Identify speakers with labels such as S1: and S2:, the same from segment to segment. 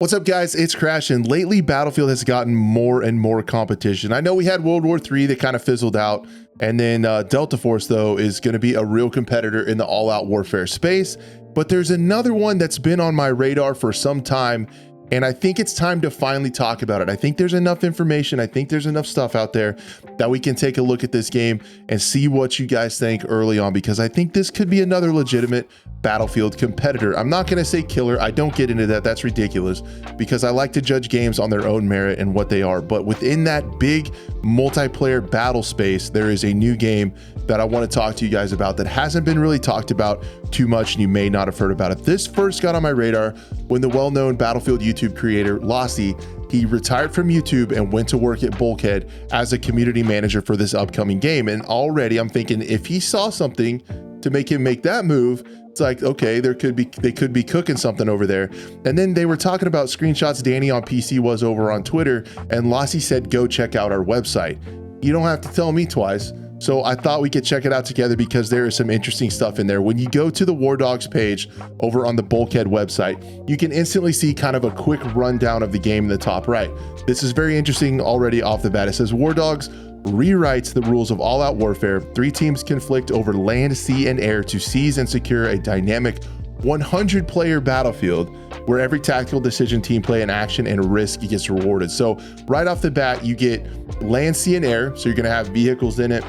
S1: What's up, guys? It's Crash, and lately Battlefield has gotten more and more competition. I know we had World War III that kind of fizzled out, and then Delta Force, though, is going to be a real competitor in the all-out warfare space. But there's another one that's been on my radar for some time, and I think it's time to finally talk about it. I think there's enough information. I think there's enough stuff out there that we can take a look at this game and see what you guys think early on, because I think this could be another legitimate Battlefield competitor. I'm not going to say killer. I don't get into that. That's ridiculous, because I like to judge games on their own merit and what they are. But within that big multiplayer battle space, there is a new game that I want to talk to you guys about that hasn't been really talked about too much, and you may not have heard about it. This first got on my radar when the well-known Battlefield YouTube creator Lassie, he retired from YouTube and went to work at Bulkhead as a community manager for this upcoming game. And already I'm thinking, if he saw something to make him make that move, it's like, okay, they could be cooking something over there. And then they were talking about screenshots Danny on PC was over on Twitter, and Lassie said, go check out our website. You don't have to tell me twice. So I thought we could check it out together, because there is some interesting stuff in there. When you go to the Wardogs page over on the Bulkhead website, you can instantly see kind of a quick rundown of the game in the top right. This is very interesting already off the bat. It says Wardogs rewrites the rules of all-out warfare. 3 teams conflict over land, sea, and air to seize and secure a dynamic 100-player battlefield where every tactical decision, team play, and action and risk gets rewarded. So right off the bat, you get land, sea, and air. So you're going to have vehicles in it.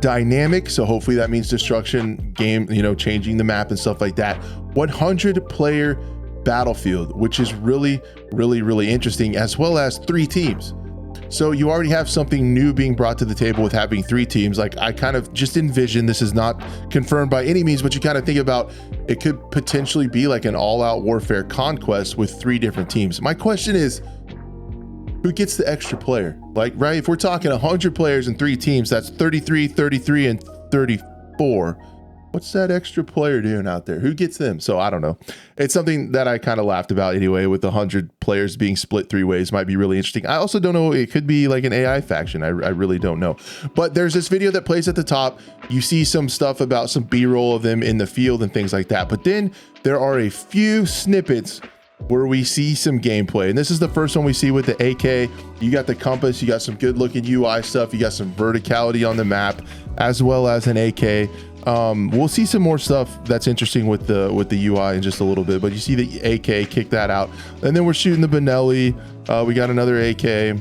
S1: Dynamic, so hopefully that means destruction, game, changing the map and stuff like that. 100-player battlefield, which is really interesting, as well as 3 teams. So you already have something new being brought to the table with having 3 teams. Like, I kind of just envision, this is not confirmed by any means, but you kind of think about it could potentially be like an all-out warfare conquest with 3 different teams. My question is, who gets the extra player? Like, right, if we're talking 100 players and 3 teams, that's 33, 33, and 34. What's that extra player doing out there? Who gets them? So I don't know. It's something that I kind of laughed about anyway, with the 100 players being split 3 ways. Might be really interesting. I also don't know. It could be like an AI faction. I really don't know. But there's this video that plays at the top. You see some stuff about some B-roll of them in the field and things like that. But then there are a few snippets where we see some gameplay, and this is the first one we see with the AK. You got the compass, you got some good looking UI stuff, you got some verticality on the map, as well as an AK. We'll see some more stuff that's interesting with the UI in just a little bit, but you see the AK, kick that out, and then we're shooting the Benelli. We got another AK in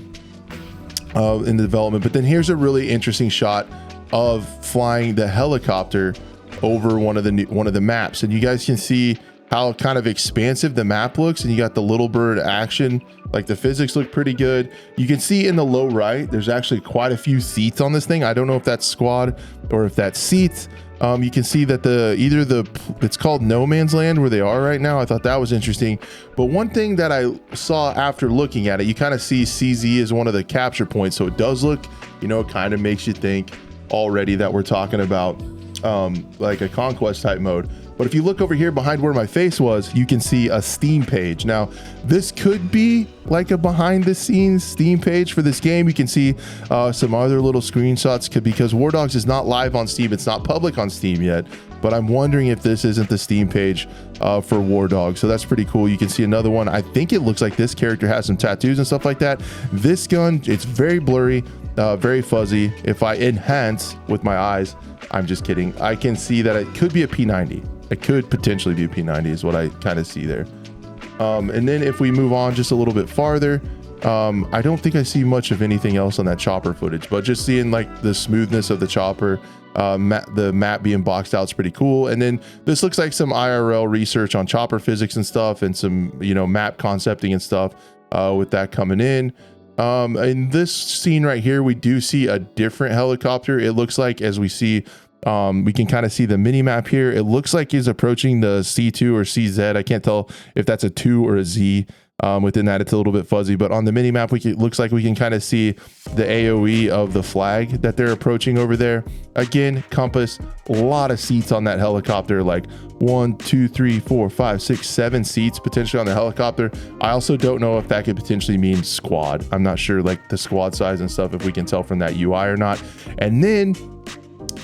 S1: the development, but then here's a really interesting shot of flying the helicopter over one of the maps, and you guys can see how kind of expansive the map looks, and you got the little bird action. Like, the physics look pretty good. You can see in the low right, there's actually quite a few seats on this thing. I don't know if that's squad or if that's seats. You can see that it's called No Man's Land where they are right now. I thought that was interesting. But one thing that I saw after looking at it, you kind of see CZ as one of the capture points. So it does look, it kind of makes you think already that we're talking about like a conquest type mode. But if you look over here behind where my face was, you can see a Steam page. Now, this could be like a behind the scenes Steam page for this game. You can see some other little screenshots, because Wardogs is not live on Steam. It's not public on Steam yet, but I'm wondering if this isn't the Steam page for Wardogs. So that's pretty cool. You can see another one. I think it looks like this character has some tattoos and stuff like that. This gun, it's very blurry, very fuzzy. If I enhance with my eyes, I'm just kidding, I can see that it could be a P90. It could potentially be a P90 is what I kind of see there. And then if we move on just a little bit farther, I don't think I see much of anything else on that chopper footage, but just seeing like the smoothness of the chopper, the map being boxed out is pretty cool. And then this looks like some IRL research on chopper physics and stuff, and some, map concepting and stuff with that coming in. In this scene right here, we do see a different helicopter. It looks like, as we see, we can kind of see the mini map here. It looks like he's approaching the C2 or CZ. I can't tell if that's a 2 or a Z. Within that, it's a little bit fuzzy, but on the mini map, looks like we can kind of see the AOE of the flag that they're approaching over there. Again, compass, a lot of seats on that helicopter, like 1, 2, 3, 4, 5, 6, 7 seats potentially on the helicopter. I also don't know if that could potentially mean squad. I'm not sure, like the squad size and stuff, if we can tell from that UI or not. And then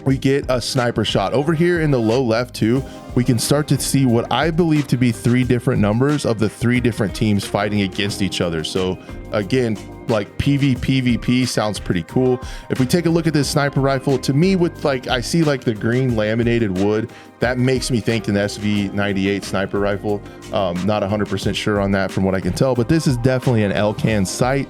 S1: we get a sniper shot over here in the low left too. we can start to see what I believe to be 3 different numbers of the 3 different teams fighting against each other. So again, like PvP sounds pretty cool. If we take a look at this sniper rifle, to me, with like, I see like the green laminated wood, that makes me think an SV98 sniper rifle. Not 100% sure on that from what I can tell, but this is definitely an Elcan sight.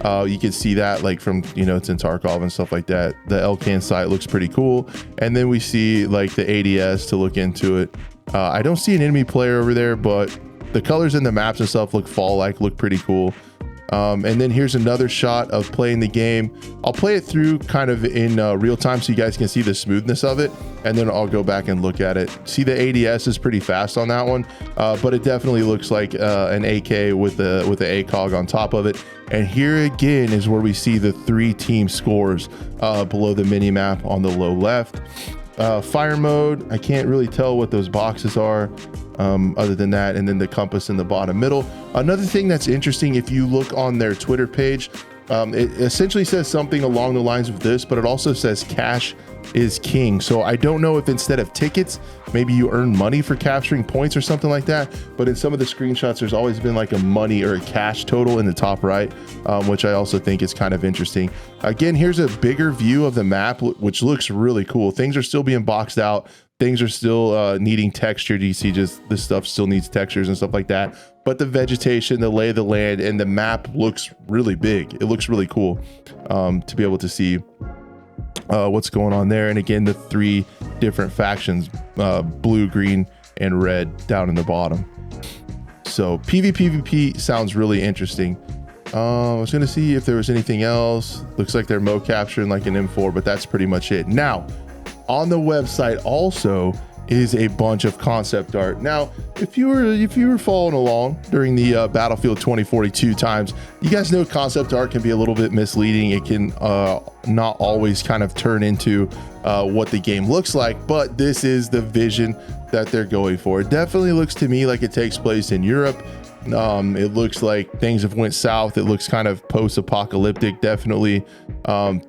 S1: You can see that like from, you know, it's in Tarkov and stuff like that. The Elcan sight looks pretty cool. And then we see like the ADS to look into it. I don't see an enemy player over there, but the colors in the maps and stuff look fall-like, look pretty cool. And then here's another shot of playing the game. I'll play it through kind of in real time so you guys can see the smoothness of it, and then I'll go back and look at it. See, the ADS is pretty fast on that one, but it definitely looks like an AK with the ACOG on top of it. And here again is where we see the 3 team scores below the mini map on the low left. Fire mode, I can't really tell what those boxes are other than that, and then the compass in the bottom middle. Another thing that's interesting, if you look on their Twitter page, it essentially says something along the lines of this, but it also says cash is king. So I don't know if instead of tickets, maybe you earn money for capturing points or something like that. But in some of the screenshots, there's always been like a money or a cash total in the top right, which I also think is kind of interesting. Again, here's a bigger view of the map, which looks really cool. Things are still being boxed out. Things are still needing texture. You see, just this stuff still needs textures and stuff like that. But the vegetation, the lay of the land, and the map looks really big. It looks really cool to be able to see what's going on there. And again, the 3 different factions, blue, green, and red down in the bottom. So PvP sounds really interesting. I was gonna see if there was anything else. Looks like they're mo capturing like an M4, but that's pretty much it. Now, on the website also is a bunch of concept art. Now, if you were following along during the Battlefield 2042 times, you guys know concept art can be a little bit misleading. It can not always kind of turn into what the game looks like, but this is the vision that they're going for. It definitely looks to me like it takes place in Europe. It looks like things have went south. It looks kind of post-apocalyptic. Definitely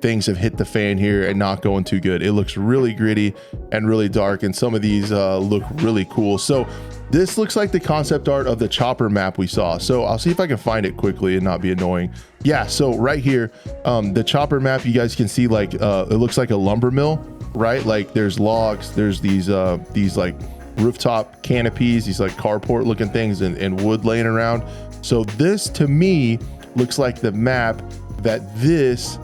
S1: things have hit the fan here and not going too good. It looks really gritty and really dark, and some of these look really cool. So this looks like the concept art of the chopper map we saw. So I'll see if I can find it quickly and not be annoying. Yeah, so right here, the chopper map, you guys can see like it looks like a lumber mill, right? Like there's logs, there's these like rooftop canopies, these like carport looking things, and wood laying around. So this to me looks like the map that this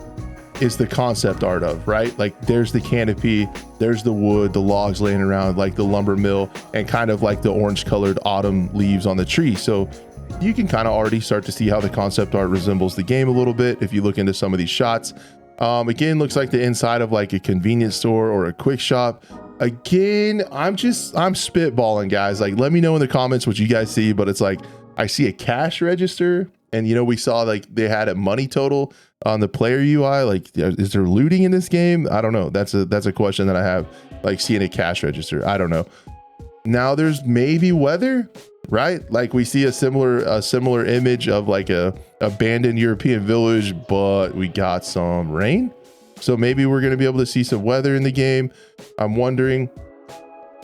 S1: is the concept art of, right? Like there's the canopy, there's the wood, the logs laying around, like the lumber mill, and kind of like the orange colored autumn leaves on the tree. So you can kind of already start to see how the concept art resembles the game a little bit if you look into some of these shots. Again, looks like the inside of like a convenience store or a quick shop. Again, I'm spitballing, guys. Like, let me know in the comments what you guys see, but it's like, I see a cash register, and you know, we saw like they had a money total on the player UI. Like, is there looting in this game? I don't know. That's a question that I have, like seeing a cash register. I don't know. Now there's maybe weather, right? Like we see a similar image of like a abandoned European village, but we got some rain. So maybe we're going to be able to see some weather in the game. I'm wondering.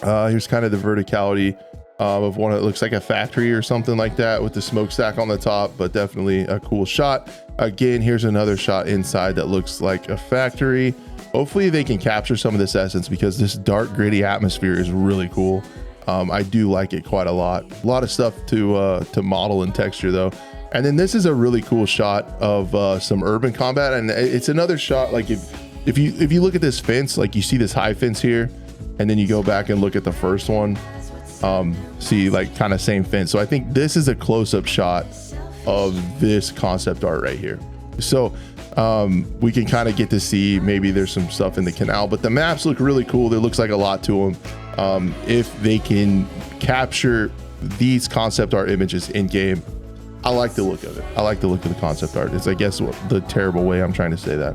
S1: Here's kind of the verticality of one that looks like a factory or something like that with the smokestack on the top, but definitely a cool shot. Again, here's another shot inside that looks like a factory. Hopefully they can capture some of this essence, because this dark gritty atmosphere is really cool. I do like it quite a lot. A lot of stuff to model and texture though. And then this is a really cool shot of some urban combat, and it's another shot. Like if you look at this fence, like you see this high fence here, and then you go back and look at the first one, see like kind of same fence. So I think this is a close-up shot of this concept art right here. So we can kind of get to see maybe there's some stuff in the canal, but the maps look really cool. There looks like a lot to them. If they can capture these concept art images in game, I like the look of it. I like the look of the concept art. It's, I guess, the terrible way I'm trying to say that.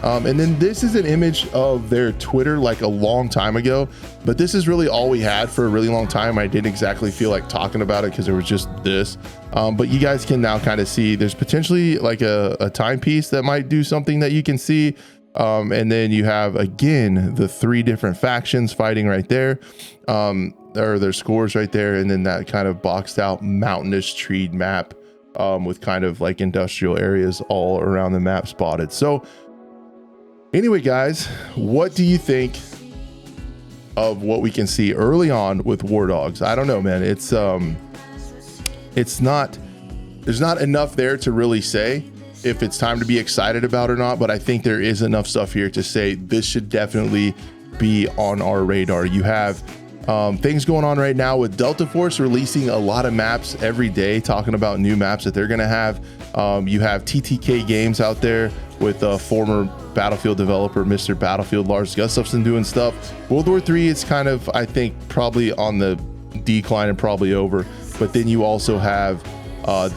S1: And then this is an image of their Twitter like a long time ago, but this is really all we had for a really long time. I didn't exactly feel like talking about it because there was just this, but you guys can now kind of see there's potentially like a timepiece that might do something that you can see. And then you have, again, the 3 different factions fighting right there. Or their scores right there. And then that kind of boxed out mountainous treed map with kind of like industrial areas all around the map spotted. So anyway, guys, what do you think of what we can see early on with Wardogs? I don't know, man. It's not, there's not enough there to really say if it's time to be excited about or not, but I think there is enough stuff here to say this should definitely be on our radar. You have things going on right now with Delta Force releasing a lot of maps every day, talking about new maps that they're gonna have. You have TTK Games out there with former Battlefield developer Mr. Battlefield Lars Gustafsson doing stuff. World War III is kind of, I think, probably on the decline and probably over. But then you also have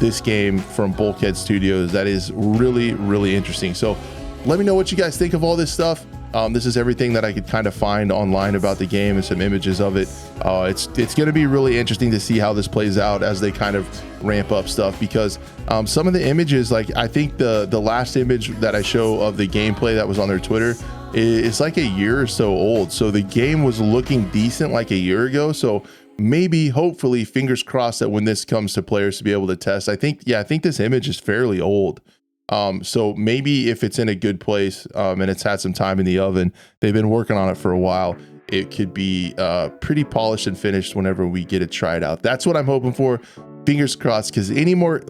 S1: this game from Bulkhead Studios that is really, really interesting. So let me know what you guys think of all this stuff. This is everything that I could kind of find online about the game and some images of it. It's going to be really interesting to see how this plays out as they kind of ramp up stuff, because some of the images, like I think the last image that I show of the gameplay that was on their Twitter, it's like a year or so old. So the game was looking decent like a year ago. So maybe, hopefully, fingers crossed that when this comes to players to be able to test, I think this image is fairly old. So maybe if it's in a good place and it's had some time in the oven, they've been working on it for a while, it could be pretty polished and finished whenever we get it tried out. That's what I'm hoping for. Fingers crossed, because any more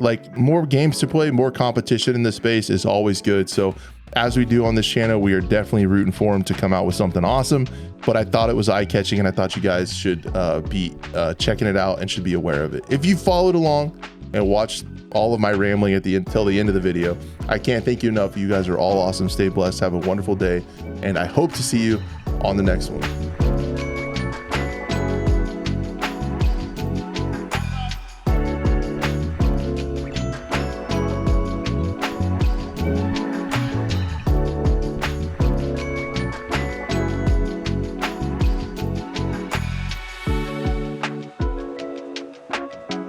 S1: games to play, more competition in the space is always good. So as we do on this channel, we are definitely rooting for them to come out with something awesome. But I thought it was eye-catching, and I thought you guys should be checking it out and should be aware of it. If you followed along and watched all of my rambling until the end of the video, I can't thank you enough. You guys are all awesome. Stay blessed. Have a wonderful day, and I hope to see you on the next one.